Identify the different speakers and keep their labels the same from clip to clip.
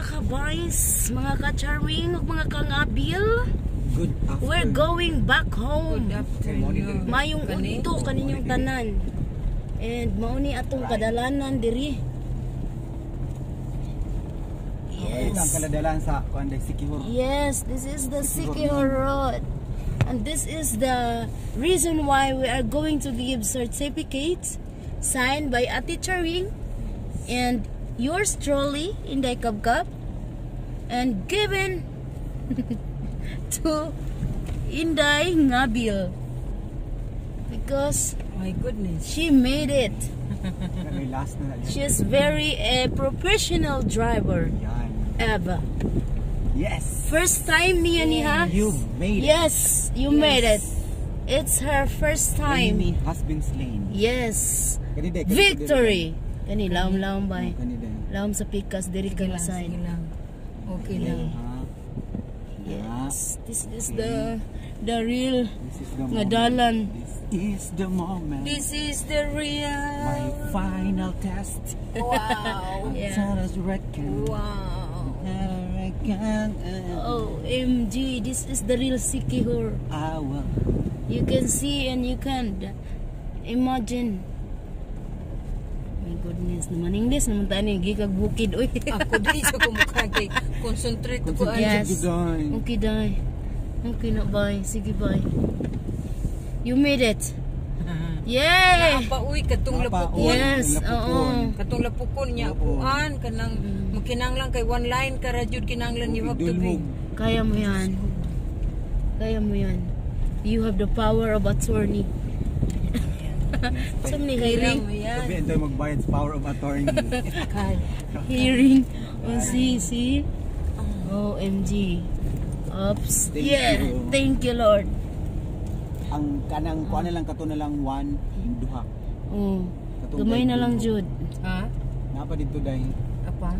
Speaker 1: ka-boys, mga ka-charming, mga kangabil.
Speaker 2: Good afternoon.
Speaker 1: We're going back home.
Speaker 3: Good afternoon.
Speaker 1: Mayong udto kaninyong tanan. And mauni atong kadalanan diri.
Speaker 2: Yes. Ang kaladalan sa Kuanday Siquijor.
Speaker 1: Yes, this is the Siquijor Road. And this is the reason why we are going to give certificates signed by Ate Charing and yours truly, Inday Kabkab, and given to Inday Ngabil because
Speaker 3: My goodness.
Speaker 1: she made it.
Speaker 2: Last na yan.
Speaker 1: She's very a professional driver
Speaker 2: Yan.
Speaker 1: ever.
Speaker 2: Yes.
Speaker 1: First time niya niha.
Speaker 2: You made it.
Speaker 1: Yes, you made it. It's her first time.
Speaker 2: Enemy has been slain.
Speaker 1: Yes.
Speaker 2: Kanide,
Speaker 1: Victory. Kani laom-laom ba?
Speaker 2: Kanide.
Speaker 1: Laom sa pikas diri
Speaker 3: Sige
Speaker 1: ka
Speaker 3: lang, sige
Speaker 1: sign.
Speaker 3: lang. Okay lang.
Speaker 1: Yes. This is the real
Speaker 2: This is the
Speaker 1: nga
Speaker 2: moment.
Speaker 1: dalan.
Speaker 2: This is the moment.
Speaker 1: This is the real.
Speaker 2: My final test.
Speaker 3: Wow.
Speaker 1: Yeah.
Speaker 2: Santa's reckon.
Speaker 3: Wow.
Speaker 1: OMG, this is the real Siquijor.
Speaker 2: I will.
Speaker 1: You can see and you can imagine. My goodness, naman English naman tayo ni gikag bukid oy.
Speaker 3: Ako di sa kumukha kay concentrate ko.
Speaker 1: Yes.
Speaker 2: Design.
Speaker 1: Okay, dai. Okay na, bye. Sige, bye. You made it. Yay!
Speaker 3: Pauwi katong lapukon.
Speaker 1: Yes, oo.
Speaker 3: Katong lapukon niya
Speaker 2: Oo.
Speaker 3: puan kanang makinanglang kay one line kara jud kinanglan you have to be.
Speaker 1: Kaya mo yan. Kaya mo yan. You have the power of attorney. Saan ni hearing?
Speaker 2: Sabi tayo magbayad sa power of attorney.
Speaker 1: Hearing. Oh, see? OMG. Oops.
Speaker 2: Thank
Speaker 1: Yeah.
Speaker 2: you.
Speaker 1: Thank you, Lord.
Speaker 2: Ang kanang kuan na lang kato na lang 1 duha.
Speaker 1: Oh. Gamay na lang, Jude.
Speaker 3: Ha?
Speaker 2: Napa dito dai.
Speaker 3: Apa?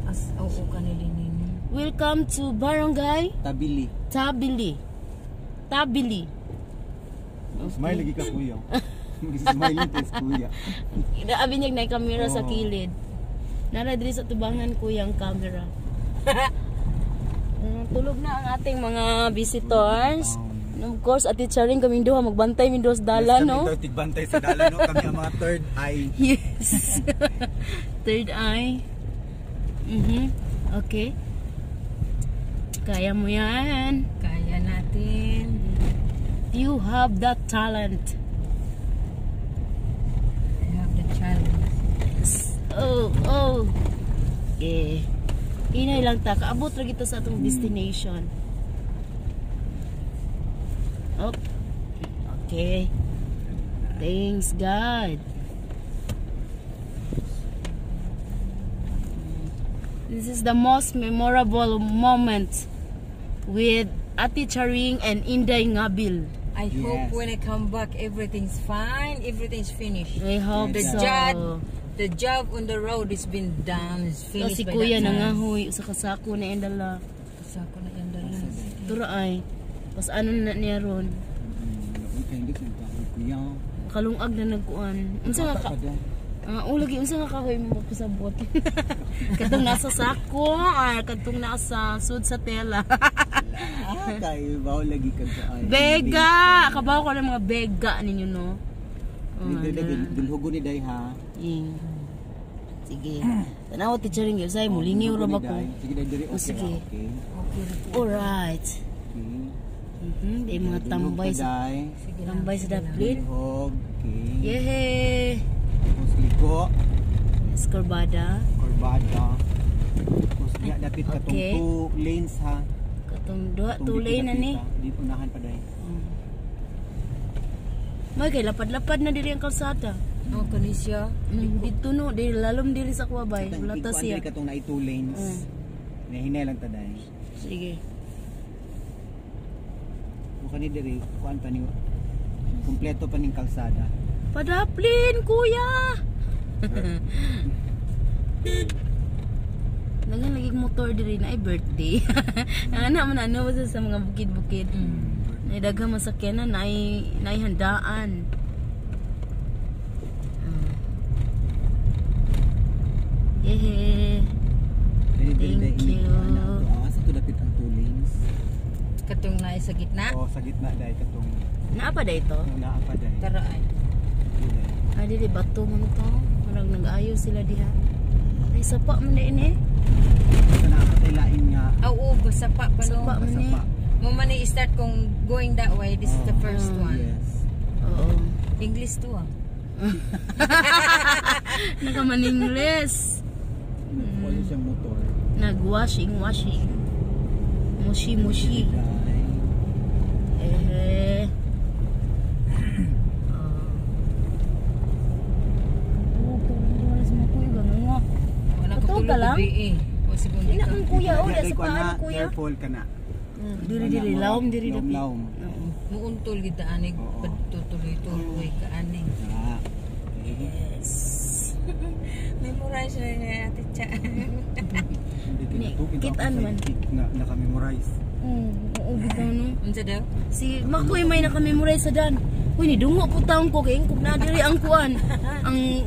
Speaker 3: As oo kanili nini.
Speaker 1: Welcome to Barangay
Speaker 2: Tabili.
Speaker 1: Tabili.
Speaker 2: Smile lagi ka kuya. Smile ito kuya.
Speaker 1: Abi niya na kamera sa kilid. Nara diri sa tubangan kuya ang camera. Tulog na ang ating mga visitors. And of course, Ate Charing kaming duha magbantay min duha sa dalan, no?
Speaker 2: Kami tigbantay sa dalan, no? Kami ang mga third eye.
Speaker 1: Yes. Third eye. Okay. Kaya mo yan.
Speaker 3: Kaya natin.
Speaker 1: You have that talent.
Speaker 3: I have the challenge.
Speaker 1: Oh. Okay. Inay lang ta. Kaabot ra kita sa atong destination. Oh. Okay. Thanks God. This is the most memorable moment with Ate Charing and Inday Ngabil.
Speaker 3: I
Speaker 2: Yes.
Speaker 3: hope when I come back everything's fine, everything's finished.
Speaker 1: I hope
Speaker 3: The
Speaker 1: so.
Speaker 3: job on the road has been done, is
Speaker 1: So,
Speaker 3: finished
Speaker 1: si
Speaker 3: by
Speaker 1: Kuya
Speaker 3: that time.
Speaker 1: nangahoy sa kasako na indala.
Speaker 3: Sa ako na yan dala.
Speaker 1: Tura ay. Pas ano na niya ron.
Speaker 2: Okay, hindi ko kuya.
Speaker 1: Kalungag na nagkuan. Unsa nga ka? Lagi unsa nga kahoy mo magpasabot. Katong nasa sako, katong nasa sud sa tela.
Speaker 2: Kay bawo lagi ka sa ay.
Speaker 1: Bega! Kabaw ko ng mga bega ninyo, no?
Speaker 2: Dulhugo ni day ha.
Speaker 1: Sige. Tanaw Ate Charing gyud say mulingiw ra ba ko.
Speaker 2: Sige day diri okay.
Speaker 1: Sige.
Speaker 2: Okay.
Speaker 1: Alright.
Speaker 2: Okay.
Speaker 1: Di mga tambay sa
Speaker 3: Sige lang.
Speaker 1: tambay sa daplin.
Speaker 2: Dulhog. Okay.
Speaker 1: Yehey!
Speaker 2: Tapos liko,
Speaker 1: Yes, Corbada.
Speaker 2: Corbada. Tapos niya dapat katong
Speaker 1: Okay.
Speaker 2: 2 lanes ha.
Speaker 1: Katong duha tulay na ni.
Speaker 2: Dito unahan pa day.
Speaker 1: May kay lapad-lapad na diri ang kalsada.
Speaker 3: Oh, kanisya.
Speaker 1: Dito no, di lalom diri sa kuwabay. Wala ta siya.
Speaker 2: Katong na 2 lanes. Nahinay lang ta day.
Speaker 1: Sige.
Speaker 2: Bukan ni diri kuan pa ni kompleto pa ning kalsada.
Speaker 1: Padaplin, kuya! Nagan lagi motor diri na ay birthday. Ana man ano basta sa mga bukid-bukid. Nay daghang masakyanan na ay handaan. Hehe.
Speaker 3: sa gitna.
Speaker 2: O sa gitna dai katong
Speaker 1: Naapa da ito?
Speaker 2: naa pa dai.
Speaker 3: Tara ay.
Speaker 1: Dili bato man to. Murag nag-ayo sila diha. Ay sapa man ini.
Speaker 2: Kana katay lain nga
Speaker 3: Oo, sapa pa no.
Speaker 1: Sapa man ni.
Speaker 2: sapa.
Speaker 3: Mo man i-start kung going that way. This is the first one.
Speaker 2: Yes.
Speaker 1: Oo.
Speaker 3: English to ah.
Speaker 1: Nakamaningles.
Speaker 2: Wala siyang motor.
Speaker 1: Nag-washing. Mushi.
Speaker 2: Dai.
Speaker 1: Eh.
Speaker 3: Wala ko
Speaker 1: Totoo
Speaker 3: tulog
Speaker 1: ka lang?
Speaker 3: gabi eh. O si Bundi
Speaker 1: Ina
Speaker 3: ka.
Speaker 1: ang kuya uli
Speaker 2: Dai
Speaker 1: sa
Speaker 2: ko
Speaker 1: paano
Speaker 2: na
Speaker 1: kuya?
Speaker 2: careful kana.
Speaker 1: Diri lawom diri dapi.
Speaker 2: Lawom.
Speaker 3: Muuntol gid ani
Speaker 2: Oo.
Speaker 3: pagtutuloy-tuloy ka ani.
Speaker 2: Ah.
Speaker 1: Yes.
Speaker 3: Memorize na ni Ate Cha.
Speaker 2: Hindi
Speaker 1: Kitaan man.
Speaker 2: na naka-memorize.
Speaker 1: Oo bitaw no.
Speaker 3: Unsa daw?
Speaker 1: Si Makoy may nakamemorize sa dan. Uy, ni dungo po taong ko kay ingkog na diri ang kuan. Ang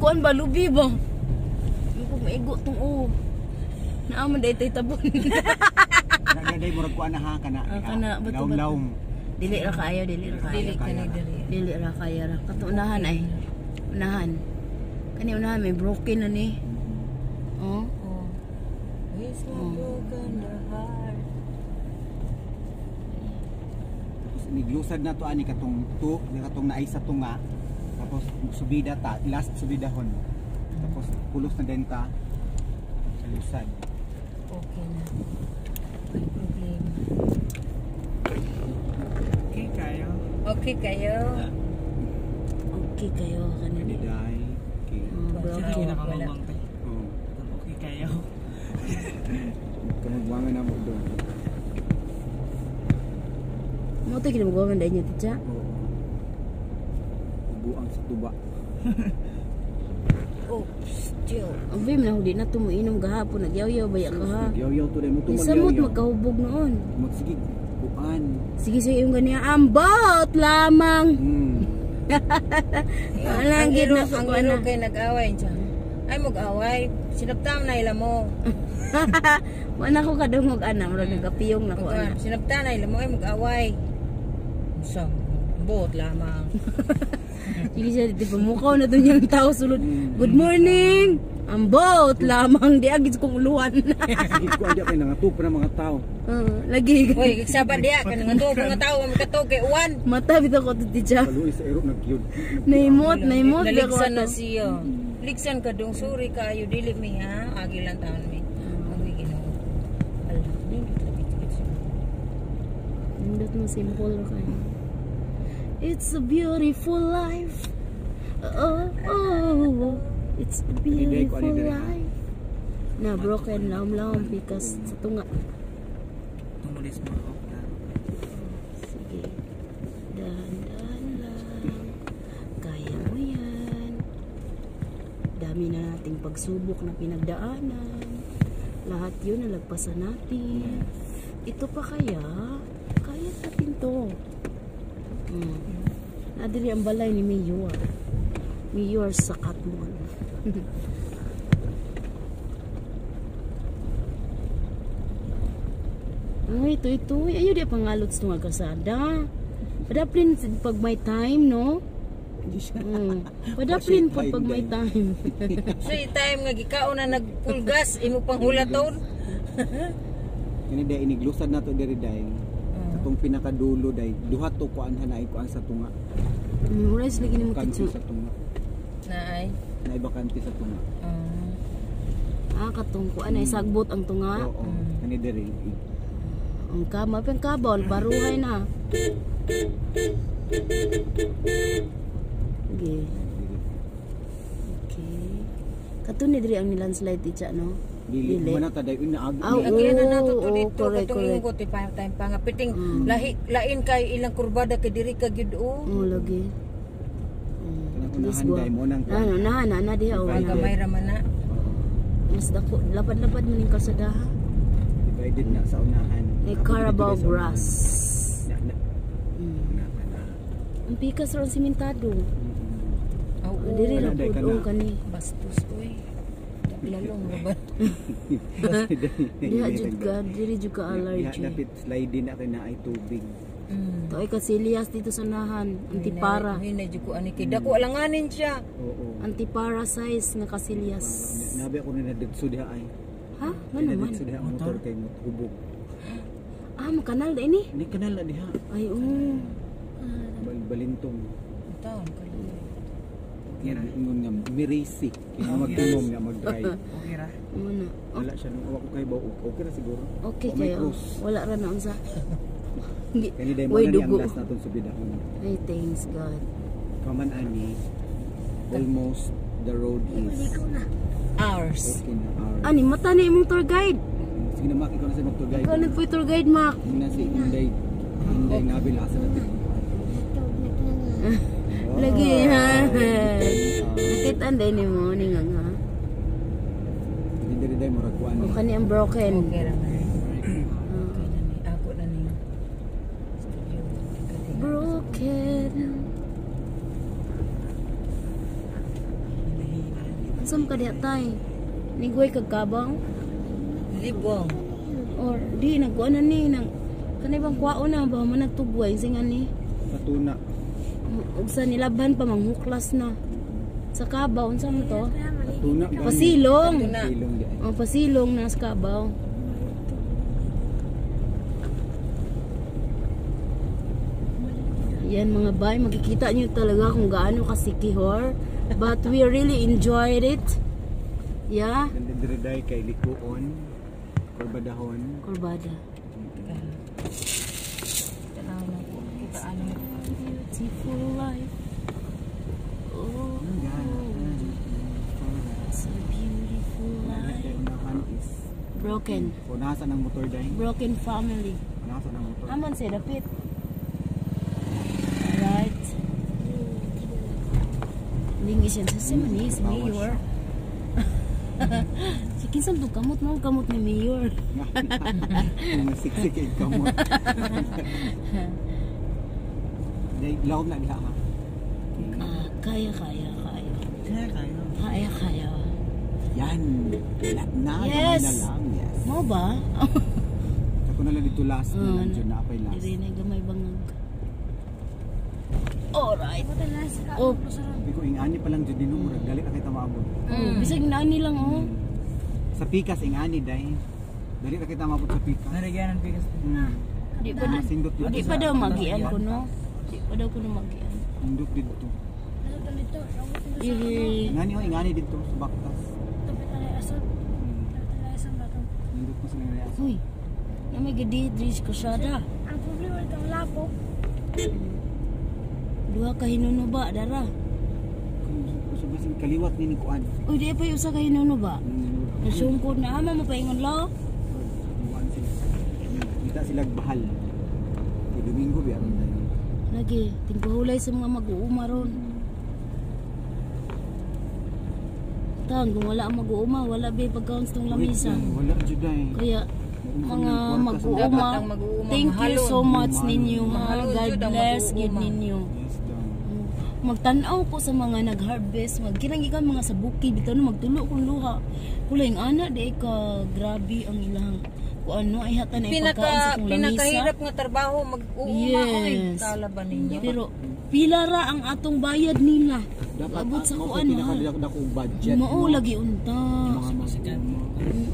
Speaker 1: kuan ba lubi ba? Ingkog maigo tong Naaman day tay tabon.
Speaker 2: Nagaday murag kuan na ha kana.
Speaker 1: Kana bato.
Speaker 2: Lawom.
Speaker 1: Dili ra kaayo.
Speaker 3: Dili ka ni diri.
Speaker 1: Dili ra kaya ra. Katunahan ay. Unahan. Kani unahan may broken na ni. Oh.
Speaker 3: Oh. It's not broken the heart.
Speaker 2: Tapos niglusad na to ani katong naay sa tunga. Tapos subida ta, last subidahon. Tapos pulos na din ta. Sa lusad.
Speaker 3: Okay na. May problema.
Speaker 2: Okay kayo.
Speaker 3: Okay kayo.
Speaker 1: Okay kayo kanina.
Speaker 2: Day. Okay.
Speaker 1: Broken.
Speaker 3: Wala.
Speaker 2: Oh.
Speaker 4: Okay kayo.
Speaker 2: Kamagwangan na mo doon.
Speaker 1: Mo to kinamagawan dai niya tija.
Speaker 2: Oo. Buang sa tuba.
Speaker 3: Oh, still.
Speaker 1: Ang bim na hudi na tumuinom gahapon nagyaw-yaw baya ka ha.
Speaker 2: Yaw-yaw to dahil mo to
Speaker 1: Isa mo't
Speaker 2: magyaw-yaw.
Speaker 1: magkahubog noon.
Speaker 2: Magsige. Kuan.
Speaker 1: Sige sa iyong ganiya ambot lamang.
Speaker 3: Ang
Speaker 1: Alang gid
Speaker 3: iro,
Speaker 1: na
Speaker 3: ang
Speaker 1: kuan
Speaker 3: iro
Speaker 1: na.
Speaker 3: kay nag-away siya. Ay mag-away. Sinaptam na ila mo.
Speaker 1: Wala ko kadungog ana, murag nagapiyong na ko ana.
Speaker 3: Sinaptam na ila mo ay mag-away. Sa bot lamang.
Speaker 1: Sige siya di pamukaw na doon yung tao sulod. Good morning. Ambot lamang di agit kong uluhan.
Speaker 2: Sige ko adya kay nangatup na mga tao.
Speaker 1: Lagi.
Speaker 3: Hoy, sabat dia kan nga to nga tawo ang kato kay uwan.
Speaker 1: Mata bitaw ko to tija.
Speaker 2: Kaluoy sa ero nagyud.
Speaker 1: Naimot di ko
Speaker 3: Naligsan na
Speaker 1: ato.
Speaker 3: siya. Ligsan ka dong sorry kayo dili mi ha. Agi lang taon mi. Agoy Ginoo. Allah, dili lagi tigit.
Speaker 1: Nindot mo simple ra kayo. It's a beautiful life. Oh. It's a beautiful life. Na broken lam because sa tunga.
Speaker 4: Tumulis mo ako.
Speaker 1: Sige. Dahan-dahan lang. Kaya mo yan. Dami na nating pagsubok na pinagdaanan. Lahat yun nalagpasan natin. Ito pa kaya? Kaya natin to. Nadiri ang balay ni Mayor. Mayor sa Katmon. Ay, ito. Ayaw di pangalot sa mga kasada. Padaplin pag may time, no? Padaplin pag may time.
Speaker 3: So time nga gikaon na nagpulgas imo panghulaton.
Speaker 2: Kini day iniglusad nato diri day. Atong pinakadulo day. Duha to kuan hanay kuan sa tunga.
Speaker 1: Rice lagi ni mo
Speaker 2: Kanti
Speaker 1: kitso.
Speaker 2: sa tunga.
Speaker 3: Naay.
Speaker 2: Nay bakante sa tunga.
Speaker 1: Katong kuan ay sagbot ang tunga.
Speaker 2: Oo. Kani diri.
Speaker 1: Ang kama pang kabol, baruhay na. Okay. Okay. Katun ni diri ang nilandslide itcha, no?
Speaker 2: Dili man ta day inaagi.
Speaker 3: Agi na nato to
Speaker 1: Oo,
Speaker 3: dito
Speaker 1: correct,
Speaker 3: katong
Speaker 1: correct.
Speaker 3: ingot pa time pa nga piting lain kay ilang kurbada kay diri ka gyud o.
Speaker 1: Lagi.
Speaker 2: Unahan day mo nang kuan.
Speaker 1: Na diha o.
Speaker 3: Ang gamay ra man na.
Speaker 1: Mas dako, lapad-lapad man ning kalsadaha.
Speaker 2: Divided na sa unahan.
Speaker 1: May Carabao grass.
Speaker 2: Na.
Speaker 1: Ang pikas ron simentado.
Speaker 3: Oo.
Speaker 1: Diri
Speaker 2: wala
Speaker 1: ra
Speaker 2: day
Speaker 1: pud
Speaker 2: ka na.
Speaker 1: o kani.
Speaker 3: Bastos oy. Lalong ba?
Speaker 1: Diha jud ka, diri jud ka
Speaker 2: Diha
Speaker 1: allergy.
Speaker 2: dapat slide din ako na ay tubig.
Speaker 1: To ay kasilias dito sa nahan, antipara.
Speaker 3: Hindi jud ko ani kay dako alanganin siya.
Speaker 2: Oo.
Speaker 1: Antipara size nga kasilias.
Speaker 2: Nabi ako ni naditso diha ay.
Speaker 1: Ha? Ano naman?
Speaker 2: Naditso diha ang motor kay hubog.
Speaker 1: Ah, makanal da ini.
Speaker 2: Ni kanal na diha.
Speaker 1: Ay,
Speaker 2: Balintong.
Speaker 3: Taon ka.
Speaker 2: Ingon nga mirisi. Kaya mag-inom nga mag-drive.
Speaker 4: Okay ra.
Speaker 1: Muna.
Speaker 2: Wala siya nung ako kay ba okay na siguro.
Speaker 1: Okay
Speaker 2: O, may
Speaker 1: kayo.
Speaker 2: cruise.
Speaker 1: Wala ra na unsa. Hindi.
Speaker 2: Kani dai mo
Speaker 1: Way
Speaker 2: na ni ang
Speaker 1: dugo.
Speaker 2: last naton sa bidahon.
Speaker 1: Ay, thanks God.
Speaker 2: Kaman ani almost the road is
Speaker 3: Hours.
Speaker 2: okay na hour.
Speaker 1: Ani mata ni imong tour guide.
Speaker 2: Sige na maki ko na sa mag-tour guide.
Speaker 1: Ikaw nagpuy tour guide, Mac.
Speaker 2: Yun na si Inday. Inday nga bilasa na dito.
Speaker 1: Lagi ha.
Speaker 2: Ah,
Speaker 1: Nakita din ni mo ni nga nga.
Speaker 2: Hindi rin dahil murag kuan.
Speaker 1: O kani ang broken.
Speaker 3: Okay ra na. Okay na ni. Ako na ni. Studio.
Speaker 1: Broken. Ansam ka diha tay? Nigway kag kabang
Speaker 3: Libong.
Speaker 1: or di nagkuan na ni nang kanay bang kwao na ba man nagtugway sing ani
Speaker 2: Patuna.
Speaker 1: ug sa nilaban pa manghuklas na sa kabaw unsa mo to?
Speaker 2: Patuna. gani.
Speaker 1: Pasilong.
Speaker 3: Patuna.
Speaker 2: Pasilong di ay.
Speaker 1: Ang pasilong na sa kabaw. Yan mga bay, makikita nyo talaga kung gaano kasikihor. But we really enjoyed it. Yeah,
Speaker 2: Ganda diri dahil kay Likuon. Corbadahon.
Speaker 1: Corbada.
Speaker 3: Tanaw na ko. Kita ano.
Speaker 1: Beautiful life. Oh, it's a beautiful life.
Speaker 2: is
Speaker 1: Broken.
Speaker 2: o nasa ng motor dahil.
Speaker 1: Broken family.
Speaker 2: Nasa ng motor.
Speaker 1: Aman siya, dapit. Right. Lingis yan. Sa manis, Mayor. Si Kinsam to kamot ni Mayor.
Speaker 2: Nasiksik kay kamot. Dahil laom na diha ha.
Speaker 1: Kaya.
Speaker 4: Kaya kayo.
Speaker 1: Kaya.
Speaker 2: Yan. Na
Speaker 1: Yes.
Speaker 2: na lang. Yes.
Speaker 1: Mo ba?
Speaker 2: Ako na lang dito last na lang dyan na apay last.
Speaker 1: Diri na gamay bangag. Alright. Oh,
Speaker 2: Sabi ko, ingani pa lang dyan din mo. Galit na kita maabot.
Speaker 1: bisag nani lang oh.
Speaker 2: Sa Pikas, ingani dahil. Galit na kita maabot sa Pikas.
Speaker 4: Narigyan ng bigas.
Speaker 1: Di pa daw,
Speaker 2: Sindot dito.
Speaker 1: di pa daw magian ko no. Di pa daw ko no magian.
Speaker 2: Sindot dito.
Speaker 1: Iri.
Speaker 2: Ingani dito sa Baktas. Sindot ko sila nga.
Speaker 1: Uy. Na may gadi dris ko sada.
Speaker 5: Ang problema itong lapo.
Speaker 1: Duha ka hinuno ba dara?
Speaker 2: Kung sabihin kaliwat ni Kuan.
Speaker 1: Uy, di pa usa ka hinuno ba? Nasungkod na ama mo paingon lo.
Speaker 2: Kuan sila. Kita sila bahal. Kay Domingo biya ron dahil.
Speaker 1: Lagi, tingpahulay sa mga mag-uuma ron. Tang, kung wala ang mag-uuma, wala ba pagkaon sa tong lamisa.
Speaker 2: Wala dyan dahil.
Speaker 1: Kaya, mga
Speaker 3: Dapat
Speaker 1: mag-uuma,
Speaker 3: ang mag-uuma
Speaker 1: thank you
Speaker 3: mahalon.
Speaker 1: so much ninyo ha.
Speaker 3: Mahalon
Speaker 1: God
Speaker 3: jud ang
Speaker 1: bless
Speaker 3: mag-uuma.
Speaker 1: gid ninyo.
Speaker 2: Yes daw.
Speaker 1: Magtanaw ko sa mga nag-harvest, magkinang mga sa bukid dito no magtulo kong luha. Kuling ana di ka grabe ang ilang kung ano ay hatan ay pagkaon sa tong lamisa.
Speaker 3: Pinakahirap nga trabaho mag-uuma oy
Speaker 1: Yes.
Speaker 3: kalaban ninyo.
Speaker 1: Pero pila ra ang atong bayad nila.
Speaker 2: Dapat
Speaker 1: Abot sa kuan mahal.
Speaker 2: pinakadakong budget.
Speaker 1: Mao lagi unta.
Speaker 2: Mga mag-uuma.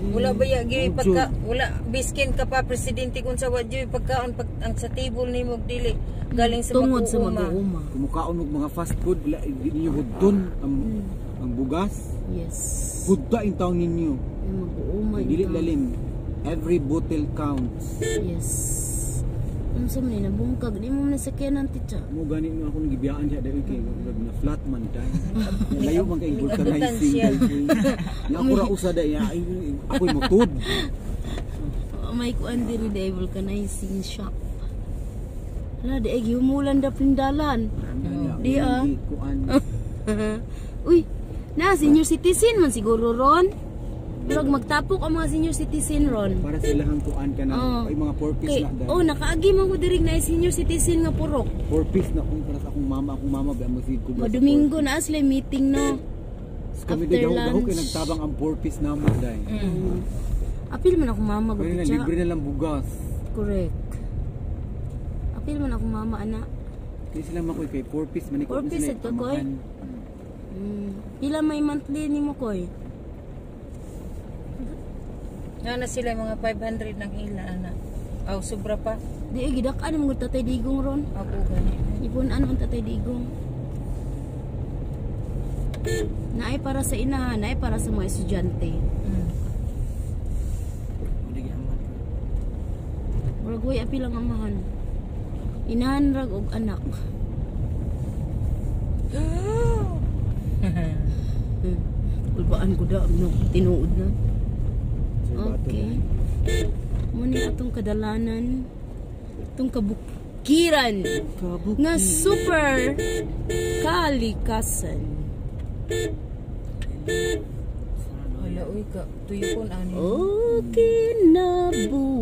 Speaker 3: Wala ba yagi pagka wala biskin ka pa presidente kung sa wadyo pagkaon pag ang sa table nimo dili galing sa
Speaker 1: Tungod sa
Speaker 3: mag-uuma.
Speaker 1: mag-uuma.
Speaker 2: Kumukaon mo mga fast food, wala hindi niyo hudon ang bugas.
Speaker 1: Yes.
Speaker 2: Hudda yung taong ninyo.
Speaker 1: Yung mag-uuma.
Speaker 2: Dili
Speaker 1: ito.
Speaker 2: lalim. Every bottle counts.
Speaker 1: Yes. Ano sa man nabungkag di mo nasakyan ng titsa.
Speaker 2: Mo gani mo ako nagibiyaan siya dahil kay na flat man dahil. Layo man kay vulcanizing.
Speaker 3: Potential.
Speaker 2: Na ako ra usa dahil ako'y motud.
Speaker 1: May kuan diri day vulcanizing shop. Hala di ay humulan da pindalan. Di ah.
Speaker 2: Kuan.
Speaker 1: Uy, na senior citizen man siguro ron. Pero magtapok ang mga senior citizen ron.
Speaker 2: Para silang kuan ka
Speaker 1: Oo.
Speaker 2: na ay mga 4 piece
Speaker 1: Kay,
Speaker 2: na dahil.
Speaker 1: oh, nakaagi man ko diri na senior citizen nga purok.
Speaker 2: 4 piece na kung para sa akong mama biya mo sig ko.
Speaker 1: Madomingo na sila meeting no.
Speaker 2: Kami
Speaker 1: After
Speaker 2: di gahog kay
Speaker 1: lunch.
Speaker 2: nagtabang ang 4-piece namo day.
Speaker 1: Apil man ako mama
Speaker 2: Kaya na
Speaker 1: gupitya.
Speaker 2: libre na lang bugas.
Speaker 1: Correct. Apil man ako mama ana.
Speaker 2: Kaya sila makoy kay 4-piece man
Speaker 1: 4-piece
Speaker 2: sila
Speaker 1: ito, koy?
Speaker 2: pamakan.
Speaker 1: Pila may monthly nimo koy?
Speaker 3: Na sila mga 500 ng ila ana. Aw sobra pa.
Speaker 1: Di gidak-an mo tatay digong ron.
Speaker 3: Ako gani.
Speaker 1: Ipon-an ang tatay digong. Naay para sa inahan, naay para sa mga estudyante.
Speaker 4: Hindi giaman.
Speaker 1: Murag way apil ang amahan. Inahan rag og anak. Ulbaan ko da no tinuod na. Okay. Muni atong kadalanan, atong kabukiran nga super kalikasan.
Speaker 3: Wala uy ka tuyo kon ani.
Speaker 1: Oh, kinabuhi.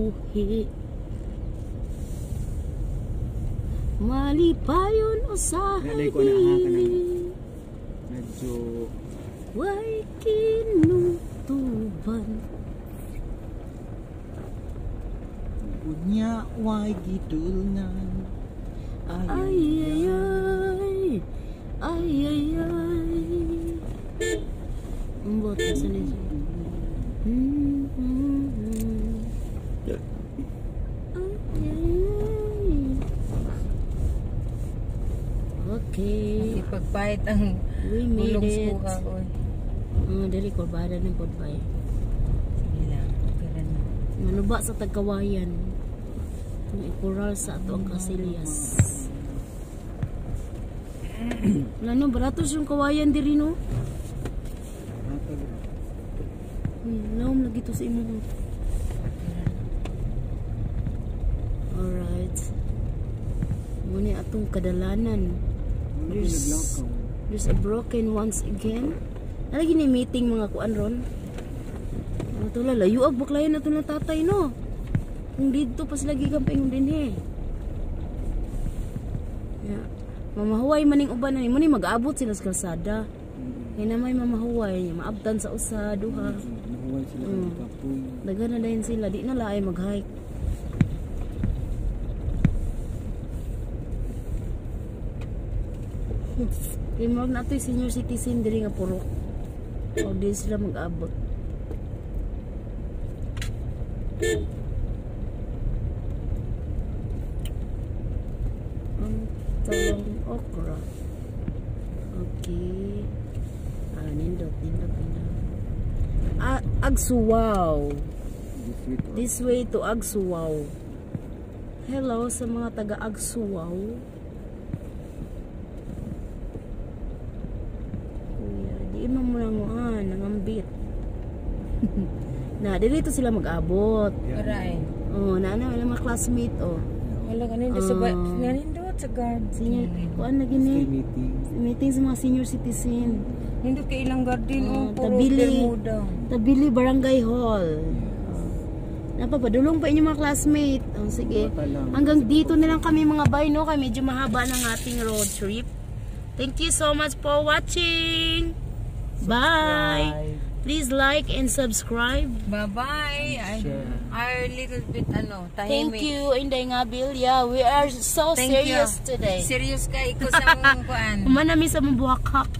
Speaker 1: Malipayon usahay
Speaker 2: Nanay ko na ha ka nang medyo
Speaker 1: way kinutuban.
Speaker 2: unya way gidulnan.
Speaker 1: Ay, ay, ay. Ay, ay, ay. Umbot na sa nito. Ay, ay, ay. Okay.
Speaker 3: Ipagpahit ang
Speaker 1: We made
Speaker 3: ulong
Speaker 1: it.
Speaker 3: suha oy.
Speaker 1: Dili ko bada ng podbay.
Speaker 3: Sige lang. Karan.
Speaker 1: Manuba sa tagkawayan. Itong ikural sa ato ang Casillas. Wala no, baratos yung kawayan diri no. Laom lagi to sa imo. Alright. Muni atong kadalanan. There's a broken once again. Nalagi ni meeting mga kuan ron. Ano to la layo ag baklayan na to na tatay no. Kung dito pas lagi kang paingon din he. Yeah. Mamahuway maning uban na ni mo ni mag-aabot sila sa kalsada. Kaya na may mamahuway, maabtan sa usa, duha.
Speaker 2: Nahuway sila ng kapoy.
Speaker 1: Dagan na dahin sila, di na laay mag-hike. Kaya marag na ito'y senior citizen diri nga puro. O di sila mag-abot. Ang talong okra. Okay. Nindot. Agsuwaw. This way to Agsuwaw. Hello sa mga taga Agsuwaw. Kuya, di mo muna nangambit. Na, dito sila mag-abot.
Speaker 3: Aray.
Speaker 1: Oh, na mga classmate oh.
Speaker 3: Wala ganin sa ganindot sa guard.
Speaker 1: Senior, kuan na gini.
Speaker 2: Meeting.
Speaker 1: Meeting sa mga senior citizen.
Speaker 3: Nindot kay ilang garden puro
Speaker 1: Tabili.
Speaker 3: Bermuda.
Speaker 1: Tabili Barangay Hall. Napapadulong pa inyong mga classmate. Oh, sige. Hanggang dito na lang kami mga bay, no? Kaya medyo mahaba ng ating road trip. Thank you so much for watching. Bye. Please like and subscribe.
Speaker 3: Bye-bye. I little bit tahimik.
Speaker 1: Thank you, Inday Ngabil. Yeah, we are so
Speaker 3: Thank
Speaker 1: serious
Speaker 3: you.
Speaker 1: today.
Speaker 3: Serious ka iko sa mong kuan.
Speaker 1: Umanami sa mabuhakak.